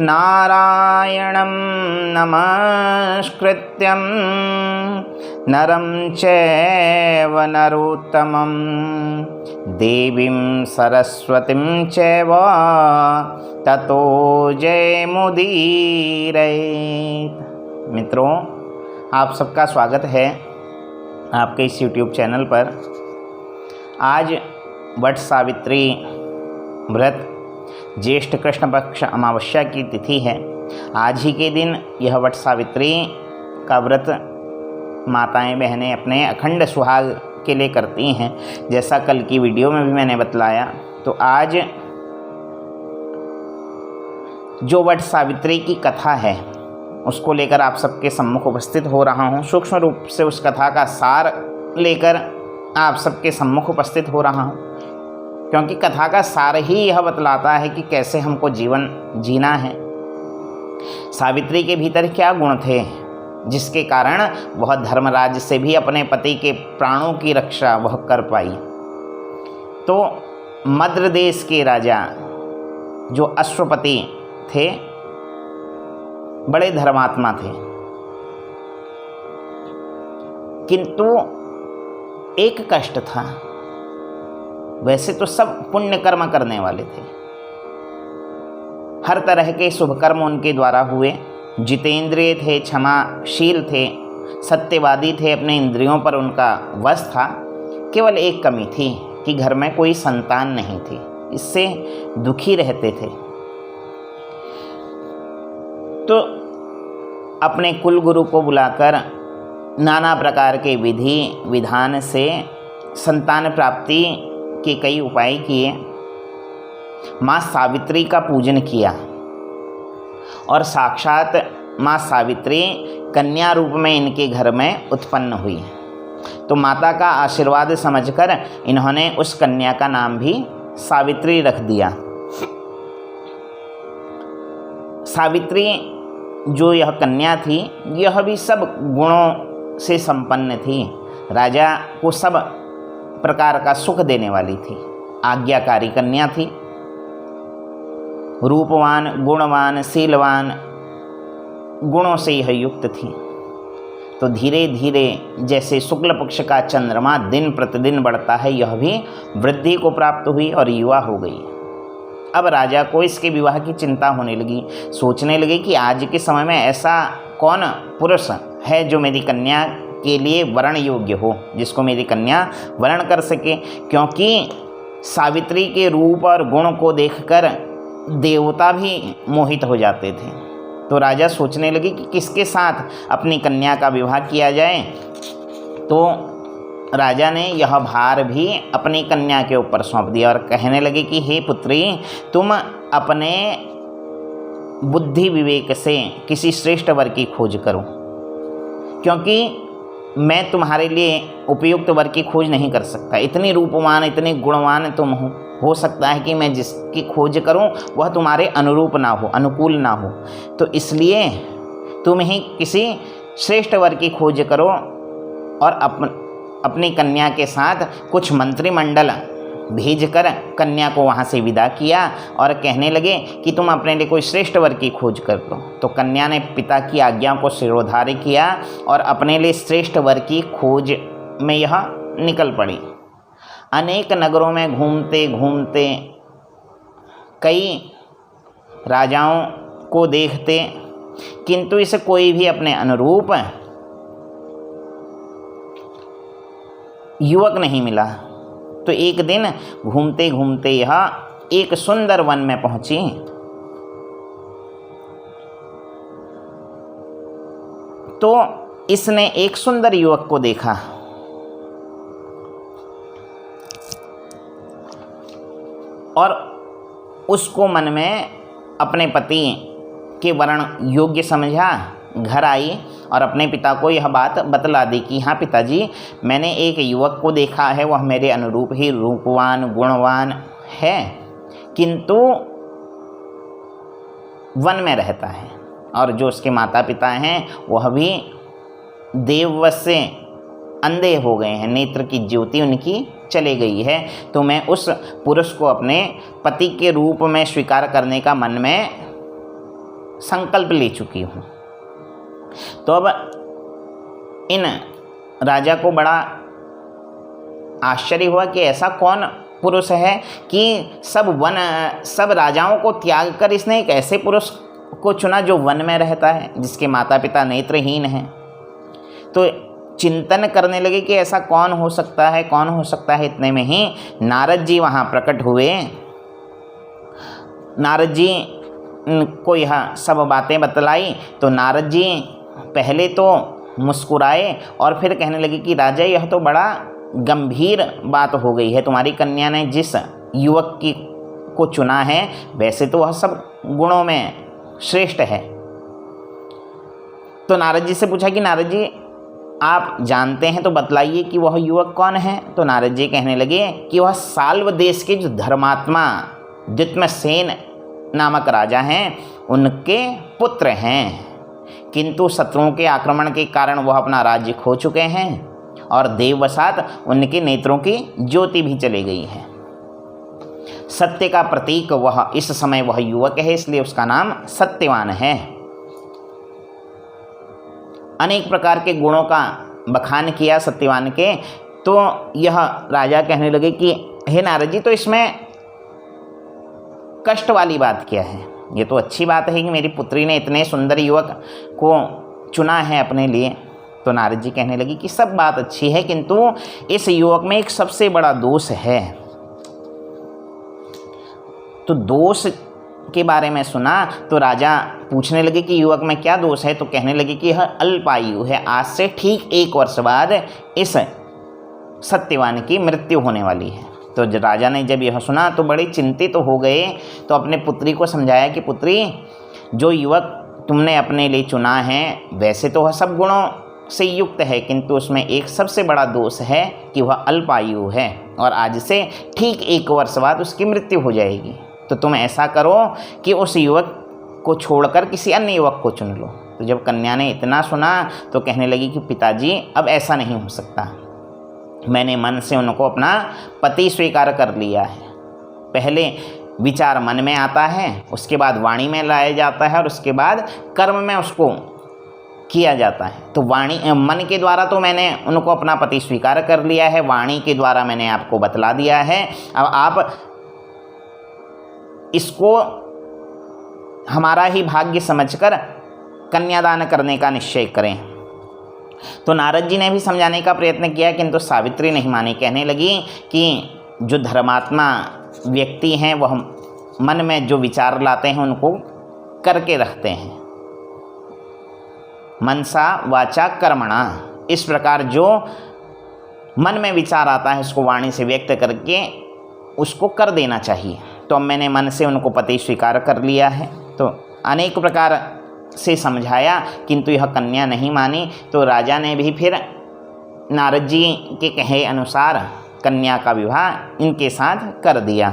नारायणं नमस्कृत्यं नरं चैव नरोत्तमं देवीं सरस्वतीं चैव ततो जयमुदीरयेत्। मित्रों, आप सबका स्वागत है आपके इस YouTube चैनल पर। आज वट सावित्री व्रत ज्येष्ठ कृष्ण पक्ष अमावस्या की तिथि है। आज ही के दिन यह वट सावित्री का व्रत माताएं बहनें अपने अखंड सुहाग के लिए करती हैं, जैसा कल की वीडियो में भी मैंने बतलाया। तो आज जो वट सावित्री की कथा है उसको लेकर आप सबके सम्मुख उपस्थित हो रहा हूँ। सूक्ष्म रूप से उस कथा का सार लेकर आप सबके सम्मुख उपस्थित हो रहा हूँ, क्योंकि कथा का सार ही यह बतलाता है कि कैसे हमको जीवन जीना है। सावित्री के भीतर क्या गुण थे जिसके कारण वह धर्मराज से भी अपने पति के प्राणों की रक्षा वह कर पाई। तो मद्र देश के राजा जो अश्वपति थे, बड़े धर्मात्मा थे, किंतु एक कष्ट था। वैसे तो सब पुण्य कर्म करने वाले थे, हर तरह के शुभ कर्म उनके द्वारा हुए, जितेंद्रिय थे, क्षमाशील थे, सत्यवादी थे, अपने इंद्रियों पर उनका वश था। केवल एक कमी थी कि घर में कोई संतान नहीं थी, इससे दुखी रहते थे। तो अपने कुल गुरु को बुलाकर नाना प्रकार के विधि विधान से संतान प्राप्ति के कई उपाय किए। माँ सावित्री का पूजन किया और साक्षात माँ सावित्री कन्या रूप में इनके घर में उत्पन्न हुई। तो माता का आशीर्वाद समझकर इन्होंने उस कन्या का नाम भी सावित्री रख दिया। सावित्री जो यह कन्या थी, यह भी सब गुणों से संपन्न थी। राजा को सब प्रकार का सुख देने वाली थी, आज्ञाकारी कन्या थी, रूपवान, गुणवान, शीलवान गुणों से यह युक्त थी। तो धीरे धीरे जैसे शुक्ल पक्ष का चंद्रमा दिन प्रतिदिन बढ़ता है, यह भी वृद्धि को प्राप्त हुई और युवा हो गई। अब राजा को इसके विवाह की चिंता होने लगी। सोचने लगे कि आज के समय में ऐसा कौन पुरुष है जो मेरी कन्या के लिए वरण योग्य हो, जिसको मेरी कन्या वरण कर सके। क्योंकि सावित्री के रूप और गुण को देखकर देवता भी मोहित हो जाते थे। तो राजा सोचने लगे कि किसके साथ अपनी कन्या का विवाह किया जाए। तो राजा ने यह भार भी अपनी कन्या के ऊपर सौंप दिया और कहने लगे कि हे पुत्री, तुम अपने बुद्धि विवेक से किसी श्रेष्ठ वर की खोज करो, क्योंकि मैं तुम्हारे लिए उपयुक्त वर की खोज नहीं कर सकता। इतनी रूपवान, इतनी गुणवान तुम हो सकता है कि मैं जिसकी खोज करूं वह तुम्हारे अनुरूप ना हो, अनुकूल ना हो। तो इसलिए तुम ही किसी श्रेष्ठ वर की खोज करो। और अपनी कन्या के साथ कुछ मंत्रिमंडल भेजकर कन्या को वहाँ से विदा किया और कहने लगे कि तुम अपने लिए कोई श्रेष्ठ वर की खोज कर दो। तो कन्या ने पिता की आज्ञा को शिरोधार्य किया और अपने लिए श्रेष्ठ वर की खोज में यह निकल पड़ी। अनेक नगरों में घूमते घूमते कई राजाओं को देखते, किंतु इसे कोई भी अपने अनुरूप युवक नहीं मिला। तो एक दिन घूमते घूमते यह एक सुंदर वन में पहुंची। तो इसने एक सुंदर युवक को देखा और उसको मन में अपने पति के वरण योग्य समझा। घर आई और अपने पिता को यह बात बतला दी कि हाँ पिताजी, मैंने एक युवक को देखा है, वह मेरे अनुरूप ही रूपवान गुणवान है, किंतु वन में रहता है और जो उसके माता पिता हैं वह भी देववश से अंधे हो गए हैं, नेत्र की ज्योति उनकी चले गई है, तो मैं उस पुरुष को अपने पति के रूप में स्वीकार करने का मन में संकल्प ले चुकी हूँ। तो अब इन राजा को बड़ा आश्चर्य हुआ कि ऐसा कौन पुरुष है कि सब राजाओं को त्याग कर इसने एक ऐसे पुरुष को चुना जो वन में रहता है, जिसके माता पिता नेत्रहीन हैं। तो चिंतन करने लगे कि ऐसा कौन हो सकता है, कौन हो सकता है। इतने में ही नारद जी वहाँ प्रकट हुए। नारद जी को यह सब बातें बतलाई तो नारद जी पहले तो मुस्कुराए और फिर कहने लगे कि राजा, यह तो बड़ा गंभीर बात हो गई है। तुम्हारी कन्या ने जिस युवक को चुना है, वैसे तो वह सब गुणों में श्रेष्ठ है। तो नारद जी से पूछा कि नारद जी, आप जानते हैं तो बतलाइए कि वह युवक कौन है। तो नारद जी कहने लगे कि वह साल्व देश के जो धर्मात्मा द्युम्नसेन नामक राजा हैं, उनके पुत्र हैं, किंतु शत्रुओं के आक्रमण के कारण वह अपना राज्य खो चुके हैं और देववशात उनके नेत्रों की ज्योति भी चली गई है। सत्य का प्रतीक वह इस समय वह युवक है, इसलिए उसका नाम सत्यवान है। अनेक प्रकार के गुणों का बखान किया सत्यवान के। तो यह राजा कहने लगे कि हे नारद जी, तो इसमें कष्ट वाली बात क्या है? ये तो अच्छी बात है कि मेरी पुत्री ने इतने सुंदर युवक को चुना है अपने लिए। तो नारद जी कहने लगी कि सब बात अच्छी है, किंतु इस युवक में एक सबसे बड़ा दोष है। तो दोष के बारे में सुना तो राजा पूछने लगे कि युवक में क्या दोष है। तो कहने लगे कि यह अल्पायु है, आज से ठीक 1 वर्ष बाद इस सत्यवान की मृत्यु होने वाली है। तो राजा ने जब यह सुना तो बड़े चिंतित तो हो गए। तो अपने पुत्री को समझाया कि पुत्री, जो युवक तुमने अपने लिए चुना है वैसे तो वह सब गुणों से युक्त है, किंतु उसमें एक सबसे बड़ा दोष है कि वह अल्पायु है और आज से ठीक 1 वर्ष बाद उसकी मृत्यु हो जाएगी। तो तुम ऐसा करो कि उस युवक को छोड़कर किसी अन्य युवक को चुन लो। तो जब कन्या ने इतना सुना तो कहने लगी कि पिताजी, अब ऐसा नहीं हो सकता। मैंने मन से उनको अपना पति स्वीकार कर लिया है। पहले विचार मन में आता है, उसके बाद वाणी में लाया जाता है और उसके बाद कर्म में उसको किया जाता है। तो मन के द्वारा तो मैंने उनको अपना पति स्वीकार कर लिया है, वाणी के द्वारा मैंने आपको बतला दिया है। अब आप इसको हमारा ही भाग्य समझकर कन्यादान करने का निश्चय करें। तो नारद जी ने भी समझाने का प्रयत्न किया, किंतु सावित्री नहीं मानी। कहने लगी कि जो धर्मात्मा व्यक्ति हैं वह मन में जो विचार लाते हैं उनको करके रखते हैं। मनसा वाचा कर्मणा, इस प्रकार जो मन में विचार आता है उसको वाणी से व्यक्त करके उसको कर देना चाहिए। तो अब मैंने मन से उनको पति स्वीकार कर लिया है। तो अनेक प्रकार से समझाया, किंतु यह कन्या नहीं मानी। तो राजा ने भी फिर नारद जी के कहे अनुसार कन्या का विवाह इनके साथ कर दिया।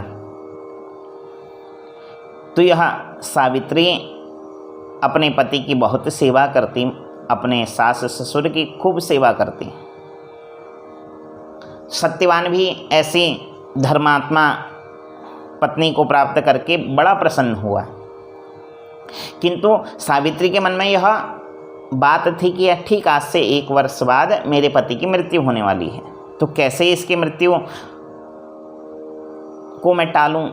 तो यह सावित्री अपने पति की बहुत सेवा करती, अपने सास ससुर की खूब सेवा करती। सत्यवान भी ऐसी धर्मात्मा पत्नी को प्राप्त करके बड़ा प्रसन्न हुआ, किंतु सावित्री के मन में यह बात थी कि ठीक आज से 1 वर्ष बाद मेरे पति की मृत्यु होने वाली है। तो कैसे इसकी मृत्यु को मैं टालूं,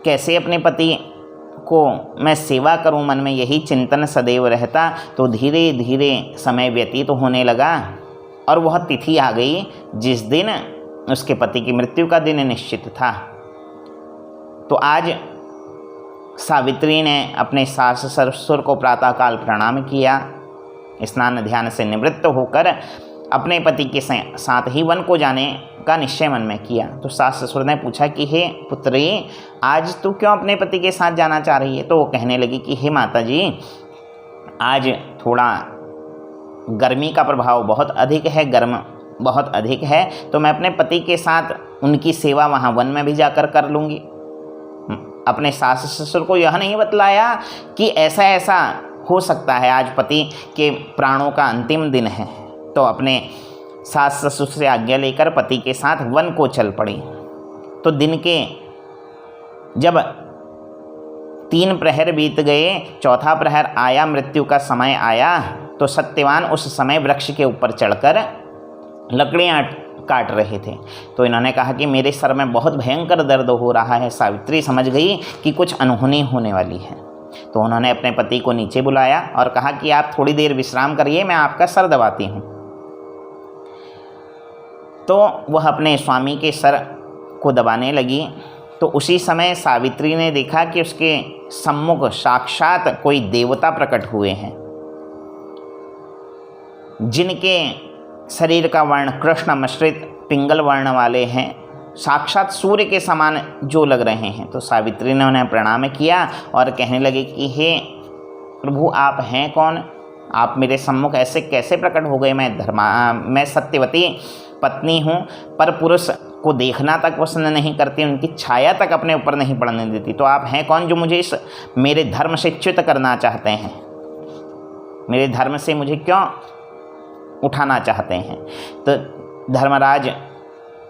कैसे अपने पति को मैं सेवा करूं, मन में यही चिंतन सदैव रहता। तो धीरे धीरे समय व्यतीत होने लगा और वह तिथि आ गई जिस दिन उसके पति की मृत्यु का दिन निश्चित था। तो आज सावित्री ने अपने सास ससुर को प्रातःकाल प्रणाम किया, स्नान ध्यान से निवृत्त होकर अपने पति के साथ ही वन को जाने का निश्चय मन में किया। तो सास ससुर ने पूछा कि हे पुत्री, आज तू क्यों अपने पति के साथ जाना चाह रही है? तो वो कहने लगी कि हे माता जी, आज थोड़ा गर्मी का प्रभाव बहुत अधिक है, गर्म बहुत अधिक है, तो मैं अपने पति के साथ उनकी सेवा वहाँ वन में भी जाकर कर लूँगी। अपने सास ससुर को यह नहीं बतलाया कि ऐसा ऐसा हो सकता है, आज पति के प्राणों का अंतिम दिन है। तो अपने सास ससुर से आज्ञा लेकर पति के साथ वन को चल पड़ी। तो दिन के जब 3 प्रहर बीत गए, चौथा प्रहर आया, मृत्यु का समय आया, तो सत्यवान उस समय वृक्ष के ऊपर चढ़कर लकड़ियाँ काट रहे थे। तो इन्होंने कहा कि मेरे सर में बहुत भयंकर दर्द हो रहा है। सावित्री समझ गई कि कुछ अनहोनी होने वाली है, तो उन्होंने अपने पति को नीचे बुलाया और कहा कि आप थोड़ी देर विश्राम करिए, मैं आपका सर दबाती हूँ। तो वह अपने स्वामी के सर को दबाने लगी। तो उसी समय सावित्री ने देखा कि उसके सम्मुख साक्षात कोई देवता प्रकट हुए हैं, जिनके शरीर का वर्ण कृष्ण मिश्रित पिंगल वर्ण वाले हैं, साक्षात सूर्य के समान जो लग रहे हैं। तो सावित्री ने उन्हें प्रणाम किया और कहने लगे कि हे प्रभु, आप हैं कौन? आप मेरे सम्मुख ऐसे कैसे प्रकट हो गए? मैं सत्यवती पत्नी हूँ, पर पुरुष को देखना तक पसंद नहीं करती, उनकी छाया तक अपने ऊपर नहीं पड़ने देती। तो आप हैं कौन जो मुझे इस मेरे धर्म से च्युत करना चाहते हैं? मेरे धर्म से मुझे क्यों उठाना चाहते हैं? तो धर्मराज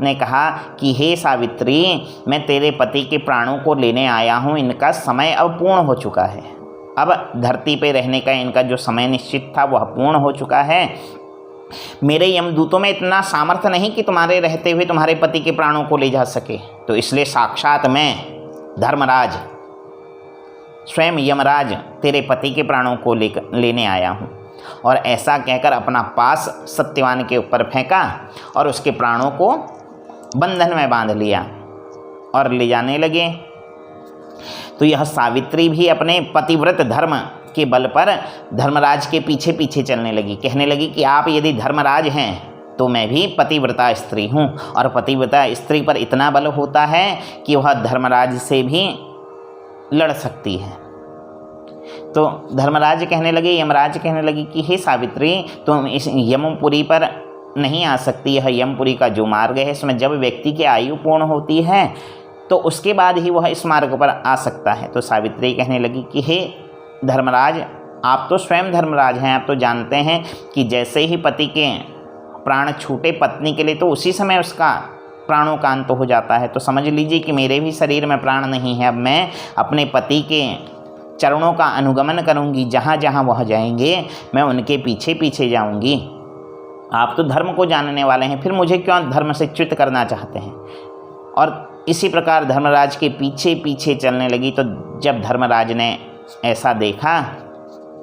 ने कहा कि हे सावित्री, मैं तेरे पति के प्राणों को लेने आया हूँ। इनका समय अब पूर्ण हो चुका है। अब धरती पे रहने का इनका जो समय निश्चित था वह पूर्ण हो चुका है। मेरे यमदूतों में इतना सामर्थ्य नहीं कि तुम्हारे रहते हुए तुम्हारे पति के प्राणों को ले जा सके। तो इसलिए साक्षात मैं धर्मराज, स्वयं यमराज, तेरे पति के प्राणों को लेने आया हूँ। और ऐसा कहकर अपना पास सत्यवान के ऊपर फेंका और उसके प्राणों को बंधन में बांध लिया और ले जाने लगे। तो यह सावित्री भी अपने पतिव्रत धर्म के बल पर धर्मराज के पीछे पीछे चलने लगी। कहने लगी कि आप यदि धर्मराज हैं तो मैं भी पतिव्रता स्त्री हूँ, और पतिव्रता स्त्री पर इतना बल होता है कि वह धर्मराज से भी लड़ सकती है। तो धर्मराज कहने लगे, यमराज कहने लगी कि हे सावित्री, तुम इस यमपुरी पर नहीं आ सकती। यह यमपुरी का जो मार्ग है, इसमें जब व्यक्ति की आयु पूर्ण होती है तो उसके बाद ही वह इस मार्ग पर आ सकता है। तो सावित्री कहने लगी कि हे धर्मराज, आप तो स्वयं धर्मराज हैं, आप तो जानते हैं कि जैसे ही पति के प्राण छूटे पत्नी के लिए, तो उसी समय उसका प्राणों का अंत हो जाता है। तो समझ लीजिए कि मेरे भी शरीर में प्राण नहीं है। अब मैं अपने पति के चरणों का अनुगमन करूंगी, जहाँ जहाँ वह जाएंगे मैं उनके पीछे पीछे जाऊंगी। आप तो धर्म को जानने वाले हैं, फिर मुझे क्यों धर्म से च्युत करना चाहते हैं? और इसी प्रकार धर्मराज के पीछे पीछे चलने लगी। तो जब धर्मराज ने ऐसा देखा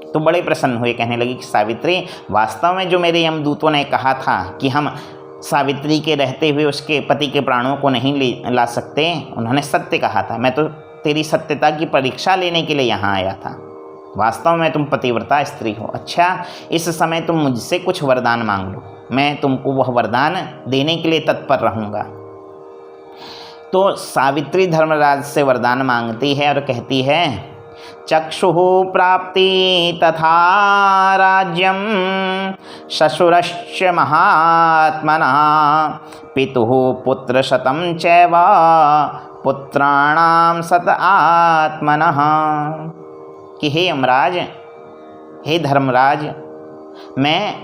तो बड़े प्रसन्न हुए। कहने लगी कि सावित्री, वास्तव में जो मेरे यमदूतों ने कहा था कि हम सावित्री के रहते हुए उसके पति के प्राणों को नहीं ला सकते, उन्होंने सत्य कहा था। मैं तो तेरी सत्यता की परीक्षा लेने के लिए यहाँ आया था। वास्तव में तुम पतिव्रता स्त्री हो। अच्छा, इस समय तुम मुझसे कुछ वरदान मांग लो, मैं तुमको वह वरदान देने के लिए तत्पर रहूँगा। तो सावित्री धर्मराज से वरदान मांगती है और कहती है, चक्षुः प्राप्ति तथा राज्यम शशुरश्च महात्मना पितुः पुत्र शतं चैव पुत्राणाम सत आत्मनः। कि हे यमराज, हे धर्मराज, मैं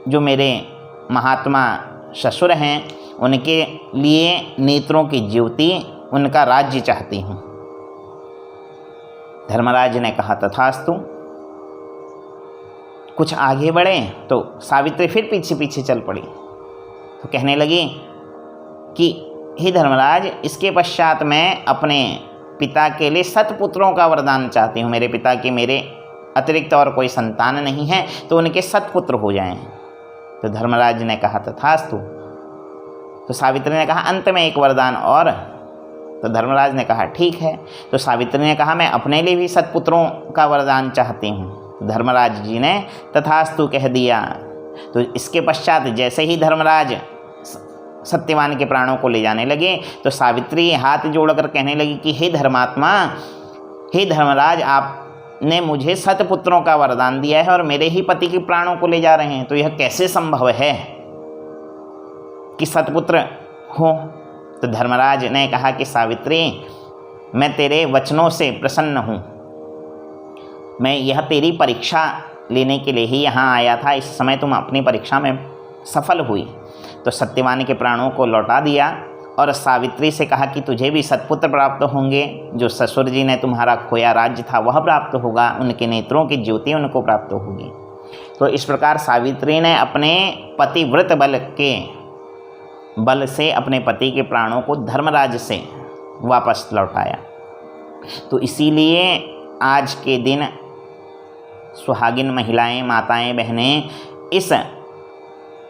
जो मेरे महात्मा ससुर हैं उनके लिए नेत्रों की ज्योति, उनका राज्य चाहती हूँ। धर्मराज ने कहा तथास्तु। कुछ आगे बढ़े तो सावित्री फिर पीछे पीछे चल पड़ी। तो कहने लगी कि हे धर्मराज, इसके पश्चात मैं अपने पिता के लिए सतपुत्रों का वरदान चाहती हूँ। मेरे पिता के मेरे अतिरिक्त और कोई संतान नहीं है, तो उनके सतपुत्र हो जाएं। तो धर्मराज ने कहा तथास्तु। तो सावित्री ने कहा अंत में एक वरदान और। तो धर्मराज ने कहा ठीक है। तो सावित्री ने कहा मैं अपने लिए भी सतपुत्रों का वरदान चाहती हूँ। धर्मराज जी ने तथास्तु कह दिया। तो इसके पश्चात जैसे ही धर्मराज सत्यवान के प्राणों को ले जाने लगे तो सावित्री हाथ जोड़कर कहने लगी कि हे धर्मात्मा, हे धर्मराज, आपने मुझे सतपुत्रों का वरदान दिया है और मेरे ही पति के प्राणों को ले जा रहे हैं। तो यह कैसे संभव है कि सतपुत्र हो? तो धर्मराज ने कहा कि सावित्री, मैं तेरे वचनों से प्रसन्न हूँ। मैं यह तेरी परीक्षा लेने के लिए ही यहाँ आया था। इस समय तुम अपनी परीक्षा में सफल हुई। तो सत्यवान के प्राणों को लौटा दिया और सावित्री से कहा कि तुझे भी सत्पुत्र प्राप्त होंगे, जो ससुर जी ने तुम्हारा खोया राज्य था वह प्राप्त होगा, उनके नेत्रों की ज्योति उनको प्राप्त होगी। तो इस प्रकार सावित्री ने अपने पतिव्रत बल से अपने पति के प्राणों को धर्मराज से वापस लौटाया। तो इसीलिए आज के दिन सुहागिन महिलाएं, माताएं, बहनें इस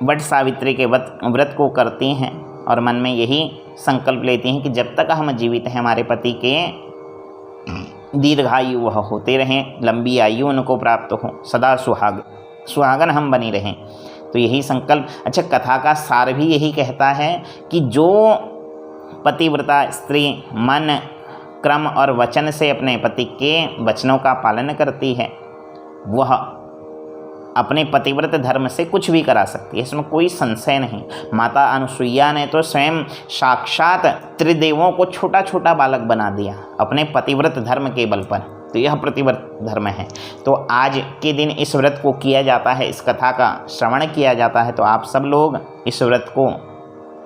वट सावित्री के व्रत को करती हैं और मन में यही संकल्प लेती हैं कि जब तक हम जीवित हैं हमारे पति के दीर्घायु वह होते रहें, लंबी आयु उनको प्राप्त हो, सदा सुहागन हम बनी रहें। तो यही संकल्प। अच्छा, कथा का सार भी यही कहता है कि जो पतिव्रता स्त्री मन, क्रम और वचन से अपने पति के वचनों का पालन करती है वह अपने पतिव्रत धर्म से कुछ भी करा सकती है, इसमें कोई संशय नहीं। माता अनुसुईया ने तो स्वयं साक्षात त्रिदेवों को छोटा छोटा बालक बना दिया अपने पतिव्रत धर्म के बल पर। तो यह पतिव्रत धर्म है। तो आज के दिन इस व्रत को किया जाता है, इस कथा का श्रवण किया जाता है। तो आप सब लोग इस व्रत को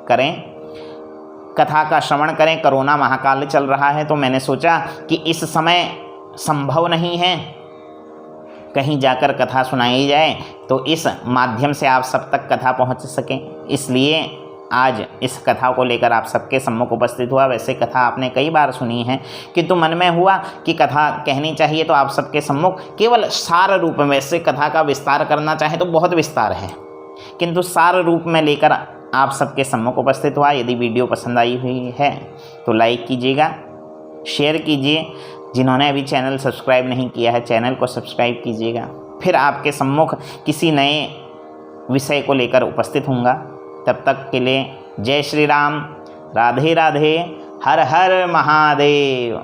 करें, कथा का श्रवण करें। कोरोना महाकाल चल रहा है तो मैंने सोचा कि इस समय संभव नहीं है कहीं जाकर कथा सुनाई जाए, तो इस माध्यम से आप सब तक कथा पहुंच सकें, इसलिए आज इस कथा को लेकर आप सबके सम्मुख उपस्थित हुआ। वैसे कथा आपने कई बार सुनी है, किंतु मन में हुआ कि कथा कहनी चाहिए तो आप सबके सम्मुख केवल सार रूप में। वैसे कथा का विस्तार करना चाहे तो बहुत विस्तार है, किंतु सार रूप में लेकर आप सबके सम्मुख उपस्थित हुआ। यदि वीडियो पसंद आई हुई है तो लाइक कीजिएगा, शेयर कीजिए। जिन्होंने अभी चैनल सब्सक्राइब नहीं किया है चैनल को सब्सक्राइब कीजिएगा। फिर आपके सम्मुख किसी नए विषय को लेकर उपस्थित होऊंगा। तब तक के लिए जय श्री राम, राधे राधे, हर हर महादेव।